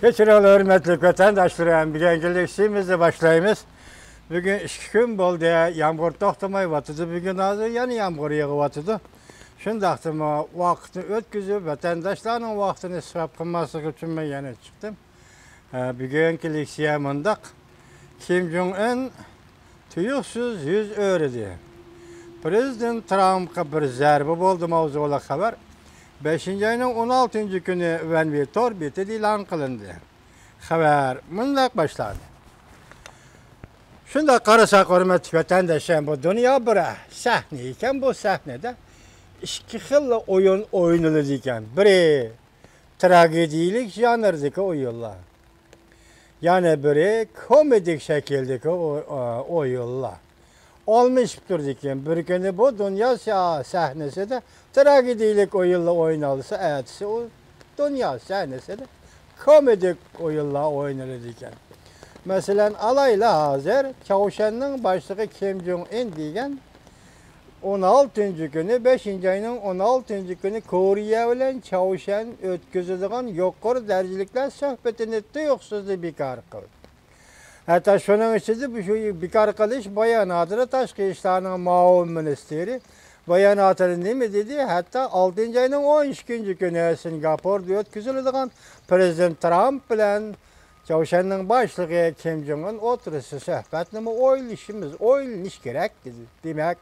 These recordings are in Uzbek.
Keçiral hürmetli vatandaşlarım, bilengilikçimizle başlayımız. Bugün 2 gün oldu, yağmur toxtamay vatıdı. Bugün azı yani yağmur yığı vatıdı. Şundaqtım vaktini ötküzüp vatandaşların vaktini israf kılması için ben yana çıktım. Bugün leksiya mındak. Kim Jong-un tuyuksuz yüz öğredi. Prezident Trump'a bir zərbi oldu mavzuğula haber. 5. ayının 16. günü Venvi Torbiti ilan kılındı. Haber mındak başladı. Şunda qarasak hürmetli vatandaşlar, bu dünya bir sahne iken bu sahnede iki xil oyun oynanır iken. Biri tragediyilik janrdaki oyunlar. Yani biri komedik şekildeki oyunlar. Olmuş dururken bir günü bu dünya sahnesi de tragediyilik oyunla oynalırsa, ertesi o dünya sahnesi de komedik oyunla oynanırken. Mesela alayla hazır Çavuşan'ın başlığı Kim Jong-un diyen 16. günü 5. ayının 16. günü Koriya ile Çavuşan ötküzüldüğün yukarı dercilikler sohbetini tuyuksuzlu bekar kıldı. Hatta şunun içinde bu bekar kılış bayanatını Taşkı İşlerinin Maun Ministeri bayanatını ne mi dedi? Hatta 6. ayının 13. günü Singapur'da ötküzüldüğün Prezident Trump ile Çavuşan'ın başlığı Kim Jong-un oturuşu sohbetini oylanış gerek dedi. Demek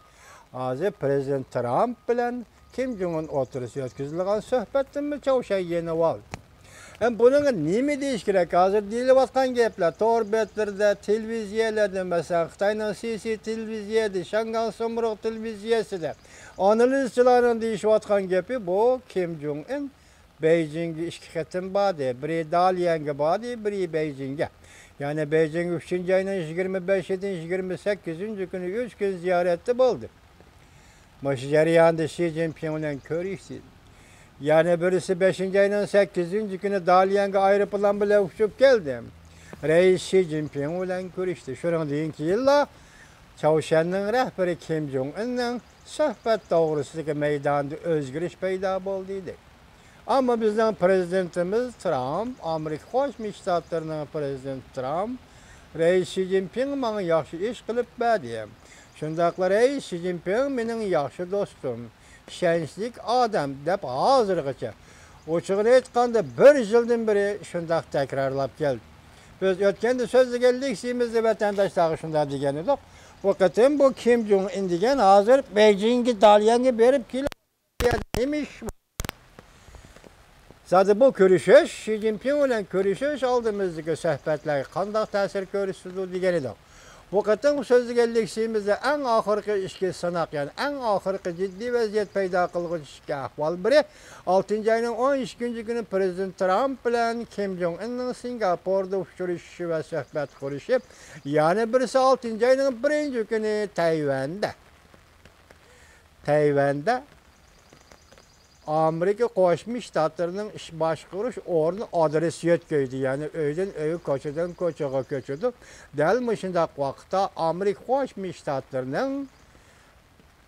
azı Prezident Trump ile Kim Jong-un oturuşu ötküzüldüğün sohbetini Çavuşan yeni var. Bunun ne mi deyiş gerek? Hazır dili vatkan gepler, torbetlerde, televizyelerde mesela Xitay'ın CC televizyedi, Şangan Somruk televizyesi de analizçilerin deyiş vatkan gepi bu Kim Jong-un Beijing'e işkiyetin badı, biri Dalian'ga badı, biri Beijing'e. Yani Beijing 3. ayının 25. 28. günü 3 gün ziyarette buldu. Maşı jariyanda Xi Jinping'le görüştü. Yani birisi 5. ayının 8. günü Dalian'ga ayrı bile uçup geldi. Reis Xi Jinping ile görüştü. Şunun deyin ki yılla Çavuşan'ın rehberi Kim Jong-un'la sohbet doğrusundaki meydanda özgürlük peyda olduydu. Ama bizden prezidentimiz Trump, Amerika Birleşik Ştatlarının prezidenti Trump, Reis Xi Jinping bana yaxşı iş kılıp bədi. Şundaqla Reis Xi Jinping benim yaxşı dostum, şenslik adam dep hazırgıca. Uçuğunu etqanda bir yıldan beri şundaq tekrarlap geldi. Biz ötkende sözü geldik, simizde vatandaşları şunda degen edik. Vakıtın bu Kim Jong-un degen hazır Beijing'e Dalian'ga berip kelip demiş. Zaten bu görüşüş, Xi Jinping ile görüşüş aldığımızdaki sohbetler qandaq təsir görüşsüzdür degen edik. Vakıtın sözü geldik simizde en ahırkı işki sınak, yani en ahırkı ciddi vaziyet peyda kılgıç işki ahval biri 6. ayının 13. günü Prezident Trump ile Kim Jong-un'ın Singapur'da uçuruşu ve sohbet kuruşu. Yani birisi 6. ayının 1. günü Tayvan'da Amerika Birleşik Ştatlarının iş başkuruş ornu adresiyet göydü. Yani öyden öy köçeden köçeğe köçüdü. Delmişinde vaxta Amerika Birleşik Ştatlarının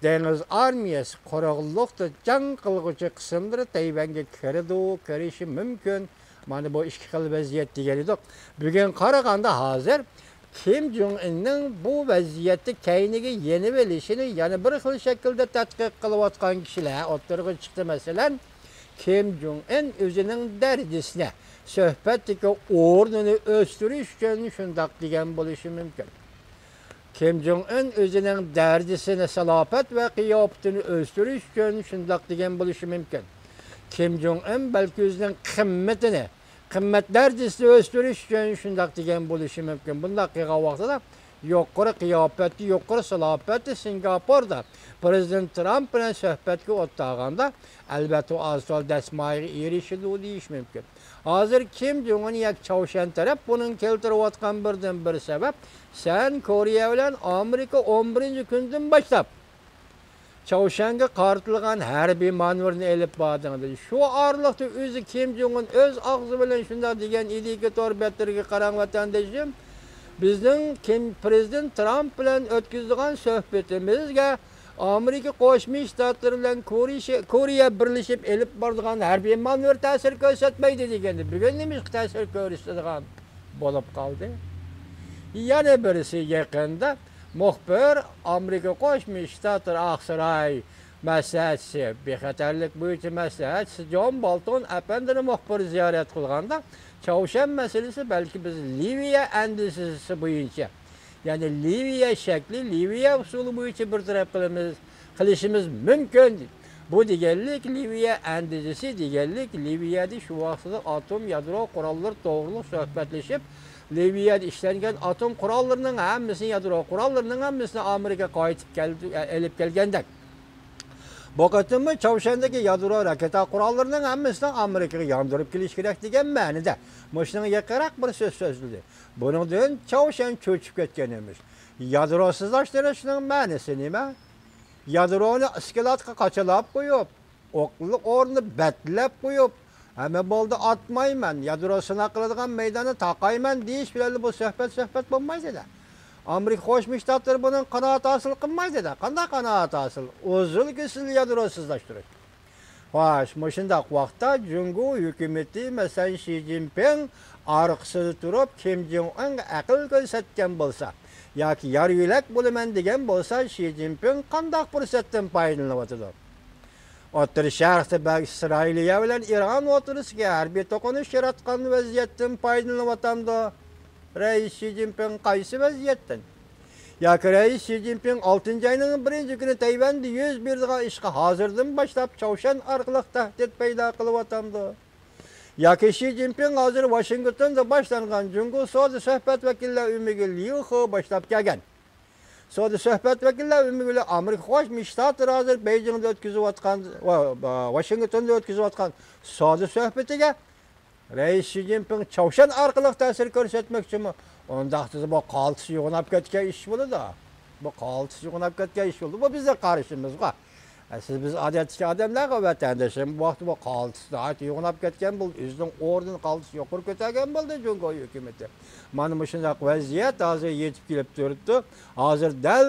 deniz armiyası korağıllıqda can kılgıcı kısımları Tayvan'a kirişi mümkün. Yani bu işki kıl vaziyet degenidik. Bugün Qaraganda hazır Kim Jong-un'ın bu vaziyeti keynigi yeni velişini yani bir xil şekilde tadqiq qılıp atkan kişiler oturğu çıktı mesela Kim Jong-un özünün derdisine söhbetdeki ornunu östürüş üçün şundaq degen buluşu mümkün. Kim Jong-un özünün derdisine salafet ve kıyafetini östürüş üçün şundaq degen buluşu mümkün. Kim Jong-un belki özünün kımmet derdisi östürüş üçün şundaq degen buluşu mümkün. Bunda qiqa vaxtada yukarı kıyafeti, yukarı salafeti Singapur'da Prezident Trump ile söhbetki ottağında elbette az sol desmayı erişildiği deyiş mümkün. Hazır Kim Jong-un yak Çavuşan taraf bunun keltirip atkan birden bir sebep sen Koriya ile Amerika 11. günden başlap Çavuşan'a qartılğan hərbi manevrini elip bağdığında. Şu aralıqda özü Kim Jong-un öz ağzı bilen şunda degen idiki torbetlerge qaran vatandaşım bizden Prezident Trump bilen ötküzdüğün söhbetimizge Amerika Qo'shma Shtatlar bilan Koreya birlashib elib boradigan harbiy manevr ta'sir ko'rsatmaydi deganda, bugun nima ta'sir ko'rsatadigan bo'lib qoldi. Yana birisi yaqinda muxbir Amerika Qo'shma Shtatlar Aqsaray maslahatchisi, bexatarlik bo'yicha maslahatchisi Jon Bolton apandini muxbir ziyorat qilganda, Chavshan masalasi balki biz Liviya andisisi bo'yicha, ya'ni Liviya shakli, Liviya usuli bo'yicha bir taraf qilishimiz mumkin. Bu deganlik Liviya andisisi deganlik, Liviyada shu vaqtda atom yadro qurollar to'g'riliq suhbatlashib, Liviyada ishlangan atom qurollarining hammasini, yadro qurollarining hammasini Amerika qaytib elib kelganda, bu qatimmi Chavshandagi yadro raketa qurollarining hammasini Amerikaga yondirib kelish kerak degan ma'noda mashinaga yaqinroq bir so'z so'zildi. Buningdan Chavshan cho'chib ketgan emish. Yadrosizlashtirishning ma'nosi nima? Yadroni iskilatga qachalab qo'yib, o'qli o'rni batlab qo'yib, hamma bo'ldi atmayman, yadro sinaq qiladigan maydonni taqayman deyish bilan bu suhbat bo'lmaydi-da. Amerika Qo'shma Shtatlari bunun qanoat hosil qilmaydi-da. Qanday qanoat hosil? O'zilgisiz yadrosizlashtirish. Xo'sh, shundaq vaqtda Jungo hukumati, masalan Shi Jinping orqasida turib Kim Jong Unga aql ko'rsatgan bo'lsa, yoki yarvilak bo'laman degan bo'lsa, Shi Jinping qanday fursatdan foydalanyapti? O'rta Sharqda Isroiliya bilan Iran o'tirishga harbiy to'qinish yaratgan vaziyatdan foydalanyapti. Rais Shi Jinping qaysi vaziyatdan? Yoki Rais Shi Jinping 6-oyning 1-kuni Tayvanda yuz beradigan ishga hozirdan boshlab Chavshan orqali tahdid paydo qilyapti. Yoki Shi Jinping hozir Washingtonda boshlangan Jungo savdo suhbat vakillari umiga Liu He boshlab kelgan. Savdo suhbat vakillari umiga Amerika Qo'shma Shtatlar hozir Beijingda o'tkazayotgan va Washingtonda o'tkazayotgan savdo suhbatiga Rais Shi Jinping Chavshan orqali ta'sir ko'rsatmoqchimi? Ondaqda bu qaltis yo'nab ketgan ish bo'ladi. Bu qaltis yo'nab ketgan ish bo'ldi. Bu bizning qarashimizga. Siz biz odatdagi odamlarga vatandoshim bu vaqt bu qaltisda yo'nab ketgan bo'ldi. O'zining o'rnini qaltis yuqori ko'targan bo'ldi Jungo hukumati. Mana bu shunday vaziyat hozir yetib kelib turibdi. Hozir dal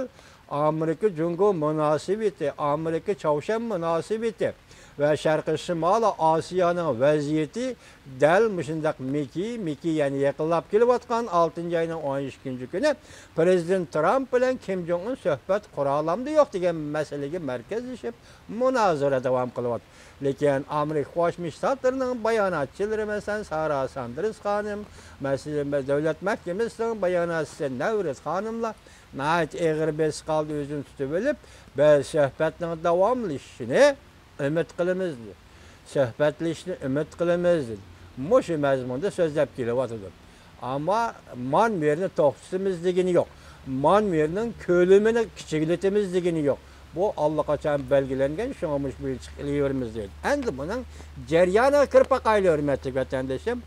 Amerika Jungo munosabati, Amerika Chavshan munosabati ve Şarkı Şimali Asiyanın vaziyeti dal müşündaq Miki yani yakınlap kelivatkan 6-ayının 12-ci günü Prezident Trump bilen Kim Jong-un söhbət quralamdı yox degan meseleге merkezleşip münazara devam kılıvat. Lekin Amerika Qo'shma Shtatlarının bayanatçıları mesela Sara Sanders hanım, mesela Devlet Mahkemesi'nin bayanatçısı Nevret hanımla nəhayət eğir bes qaldı özünü tutub ve söhbətin davamlışını ümit qilamiz. Söhbətlishni ümit qilamiz. Mushu mazmunda so'zlab kelyapti. Ammo manverni to'xtatimizligini yo'q. Manverning ko'limini kichiklatimizligini yo'q. Bu allaqachon belgilangan, shunga mush bu qilaveramiz deydi. Endi buning jarayoni kirpa qayli hurmatli vatandoshim.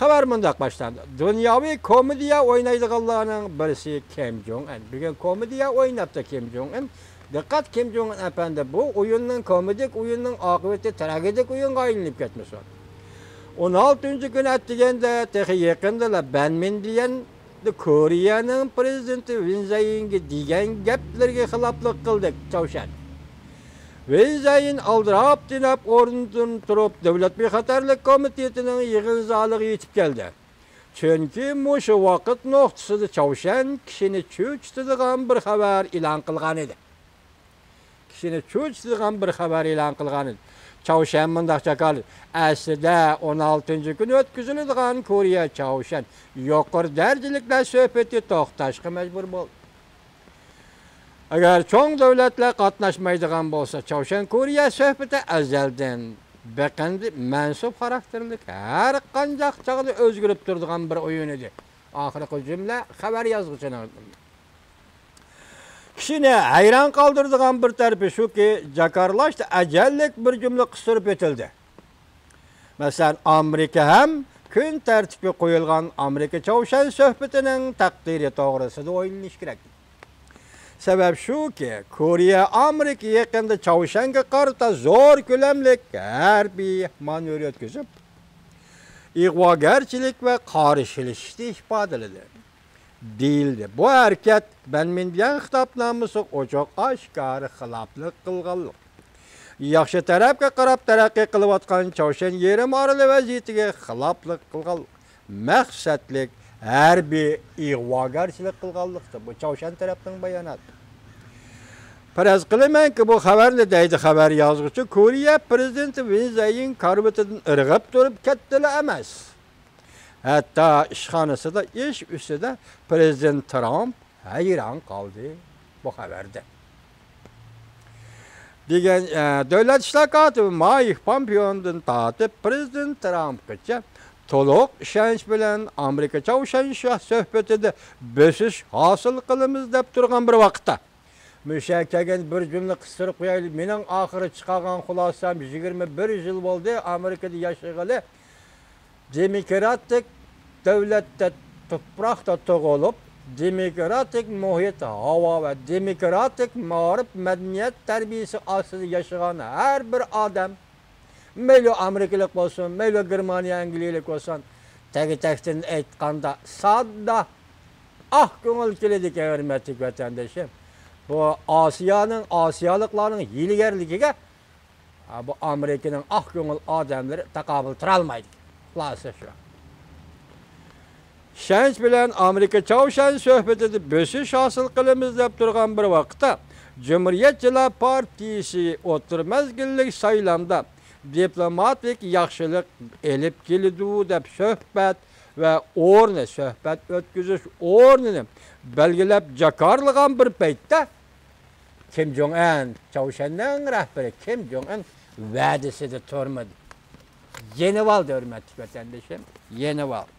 Xabar mundaq boshlandi. Dunyoviy komediya o'ynaydiganlarning birisi Kim Jong-un. Bugun komediya o'ynabdi Kim Jong-un. Dikkat Kim Jong-un efendi bu oyunun komedik oyunun akıbeti tragedik oyunga aylanıp ketmesin. 16. gün etdigende tehi yakında Benmin diyen Kore'nin prezidenti Moon Jae-in'e diyen gaplarga xiloflik qildik Chavshan. Moon Jae-in aldırab dinab o'rnidan turib Davlat bexatarlik komitetining yig'in zaliga yetib keldi. Chunki mushu vaqt nuqtasida Chavshan kishini cho'chitadigan bir xabar e'lon qilgan edi. Kishini cho'chitadigan bir xabar e'lon qilgan edi. Chavshan mundaqcha qildi. Aslida 16-kun o'tkaziladigan Koreya Chavshan yuqori darajaliklar suhbati to'xtashga majbur bo'ldi. Agar cho'ng davlatlar qatnashmaydigan bo'lsa, Chavshan Koreya suhbati azaldan beqindi mansub xarakterlik har qanday chog'da o'zgarib turadigan bir o'yin edi. Oxirgi jumla xabar yozuvchining kishini hayron qoldiradigan bir tarafi shuki, jakarlashda ajallik bir jumla qistirib etildi. Masalan, Amerika ham kun tartibga qo'yilgan Amerika Chavshan suhbatining taqdiri to'g'risida o'ylanish kerak. Sebep shuki, Koreya Amerika yaqinda Chavshanga qarata zo'r ko'lamlik harbiy manevr o'tkazib, ig'vogarchilik va qarshilashni ifodaladi. değildi. Bu hareket ben diyen hitapnaması o çok aşkarı xilaplık kılgallık. Yaxşı tarafga qarab taraqqiy qilayotgan Çavşen yerim arılı vaziyetiga xilaplık kılgallık. Maqsadlik harbiy ig'vogarchilik qilganlikdir. Bu Çavşen tarafning bayonoti. Faraz qilamanki bu xabarni deydi xabar yozuvchi Koreya prezidenti Moon Jae-in korvetidan irg'ib turib ketdilar emas. Hatta ishxonasida ish ustida prezident Trump hayron qoldi bu xabarda. Degan davlat ishlar kotibi Mike Pompeo'dan tortib prezident Trumpgacha to'liq ishonch bilan Amerika Çavşen suhbatida bosish hosil qilamiz deb turgan bir vaqtda müşakkagan bir cümle qistirib qo'yaylik. Mening oxiri chiqargan xulosam 21 yil bo'ldi Amerikada yashag'ali. Demokratik davlatda tuproqda tug'ilib, demokratik muhit, havo va demokratik ma'rif madaniyat tarbiyasi ostida yashagan har bir odam, mayli Amerikalik bo'lsin, mayli Germaniya, Angliyalik bo'lsin, tagi-tagdan aytganda sodda ko'ngil keladi hurmatli vatandoshim. Bu Asiyalıkların hilgarligiga bu Amerika'nın ko'ngil odamlari taqobil tura olmaydi. Xulosasi shu. Ishonch bilan Amerika Çavşen suhbatida bosish hosil qilamiz deb turgan bir vaqtda Cumhuriyetçiler Partiyasi o'tir mezgillik saylamda diplomatik yaxshilik elib keldi deb suhbat ve suhbat o'tkazish o'rnini belgilab jakarlagan bir paytda Kim Jong-un, Çavşen'nin rahberi Kim Jong-un va'dasida turmadi. Yenib oldi hurmatli vatandoshim, yenib oldi.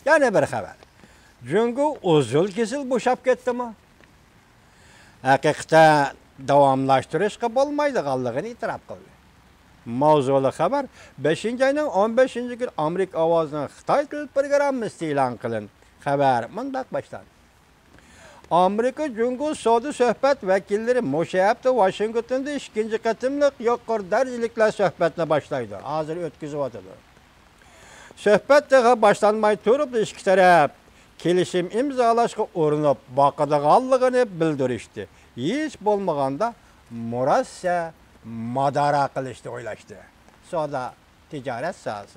Yana bir xabar. Jungo uzul kesil bo'shab ketdimi? Haqiqatan davomlashtirishga bo'lmaydiganligini e'tirof qildi. Mavzuli xabar 5-ayning 15-kun Amerika ovozining Xitoy til programmasi e'lon qilindi. Xabar mundaq boshlandi. Amerika Jungo savdo suhbat vakillari o'sha hafta Washingtonda 2-chi qatimliq yuqori darajaliklar suhbatni boshlaydi. Hozir o'tkazib o'tadi. Suhbat daha boshlanmay turib ikki taraf kelishim imzolashga urinib boqadiganligini bildirishdi. Hech bo'lmaganda murassa madara qilishni o'ylashdi. Savdo tijorat sohasida.